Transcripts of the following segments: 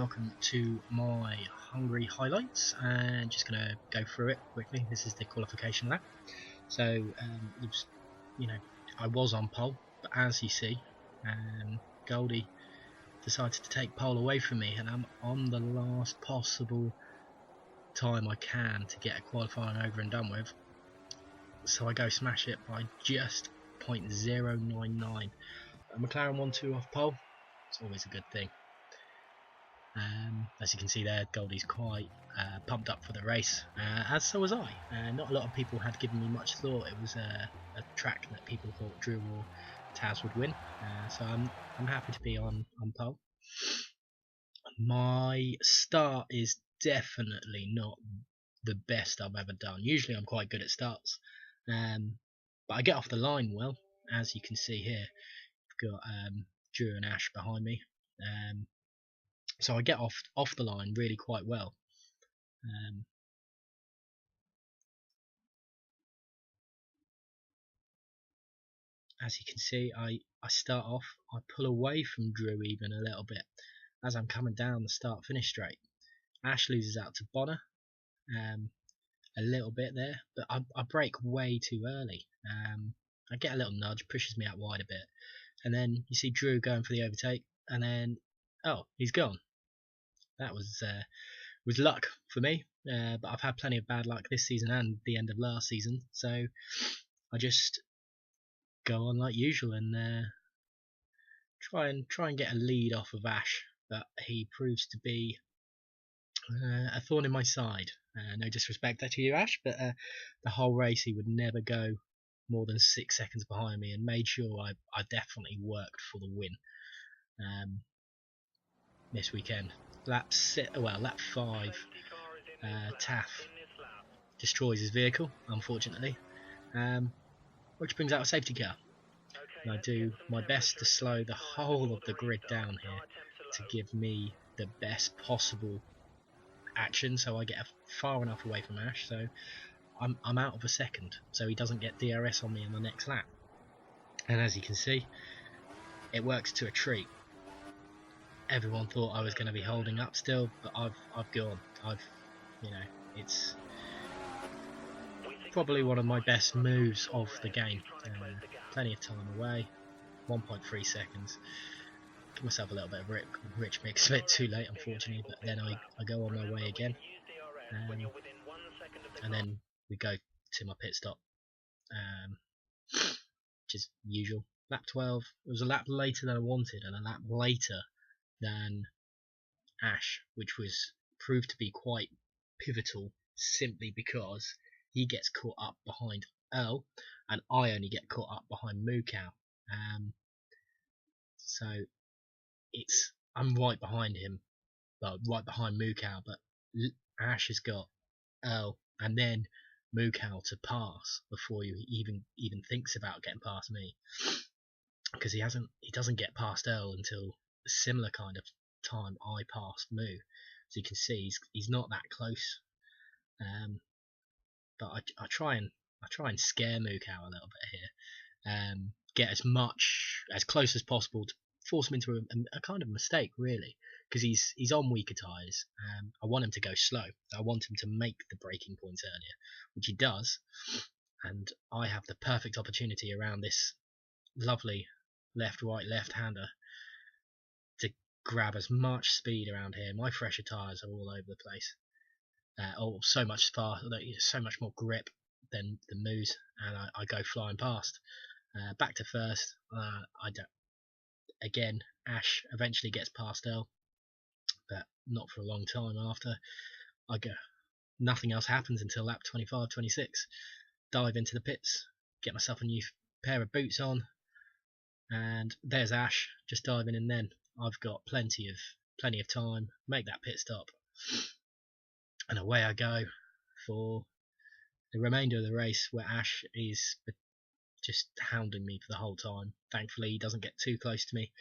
welcome to my Hungary highlights, and just going to go through it quickly. This is the qualification lap. So it was, I was on pole, but as you see, Goldie decided to take pole away from me, and I'm on the last possible time I can to get a qualifying over and done with. So I go smash it by just 0.099. McLaren 1-2 off pole. It's always a good thing. As you can see there, Goldie's quite pumped up for the race, as so was I. Not a lot of people had given me much thought. It was a track that people thought Drew or Taz would win, so I'm happy to be on pole. My start is definitely not the best I've ever done. Usually I'm quite good at starts, but I get off the line well. As you can see here, I've got Drew and Ash behind me. So I get off the line really quite well. As you can see, I start off, I pull away from Drew even a little bit as I'm coming down the start-finish straight. Ash loses out to Bonner a little bit there, but I brake way too early. I get a little nudge, pushes me out wide a bit, and then you see Drew going for the overtake, and then, oh, he's gone. That was luck for me, but I've had plenty of bad luck this season and the end of last season, so I just go on like usual and try and get a lead off of Ash, but he proves to be a thorn in my side. No disrespect to you, Ash, but the whole race he would never go more than 6 seconds behind me, and made sure I definitely worked for the win this weekend. Lap 5, Taff destroys his vehicle, unfortunately, which brings out a safety car. And I do my best to slow the whole of the grid down here to give me the best possible action, so I get far enough away from Ash, so I'm out of a second, so he doesn't get DRS on me in the next lap. And as you can see, it works to a treat. Everyone thought I was going to be holding up still, but I've gone. It's probably one of my best moves of the game. Plenty of time away, 1.3 seconds. Give myself a little bit of rich mix, a bit too late unfortunately, but then I go on my way again, and then we go to my pit stop, which is usual. Lap 12, it was a lap later than I wanted, and a lap later than Ash, which proved to be quite pivotal, simply because he gets caught up behind Earl and I only get caught up behind Mukau. So I'm right behind him, well, right behind Mukau, but Ash has got Earl and then Mukau to pass before he even thinks about getting past me, because he doesn't get past Earl until a similar kind of time I passed Moo. So you can see he's not that close, but I try and scare Mukau a little bit here, get as close as possible to force him into a kind of mistake, really, because he's on weaker tyres. I want him to go slow. I want him to make the braking points earlier, which he does, and I have the perfect opportunity around this lovely left-hander to grab as much speed around here. My fresher tyres are all over the place, so much more grip than the Moose, and I go flying past. Back to first. I don't. Again, Ash eventually gets past Earl, but not for a long time after. Nothing else happens until lap 25, 26. Dive into the pits, get myself a new pair of boots on, and there's Ash just diving in. Then I've got plenty of time, make that pit stop, and away I go for the remainder of the race, where Ash is just hounding me for the whole time. Thankfully he doesn't get too close to me,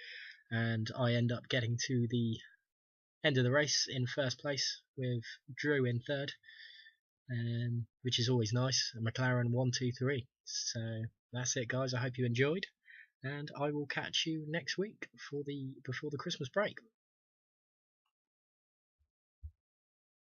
and I end up getting to the end of the race in first place with Drew in third, which is always nice. A McLaren 1-2-3. So that's it, guys. I hope you enjoyed, and I will catch you next week before the Christmas break.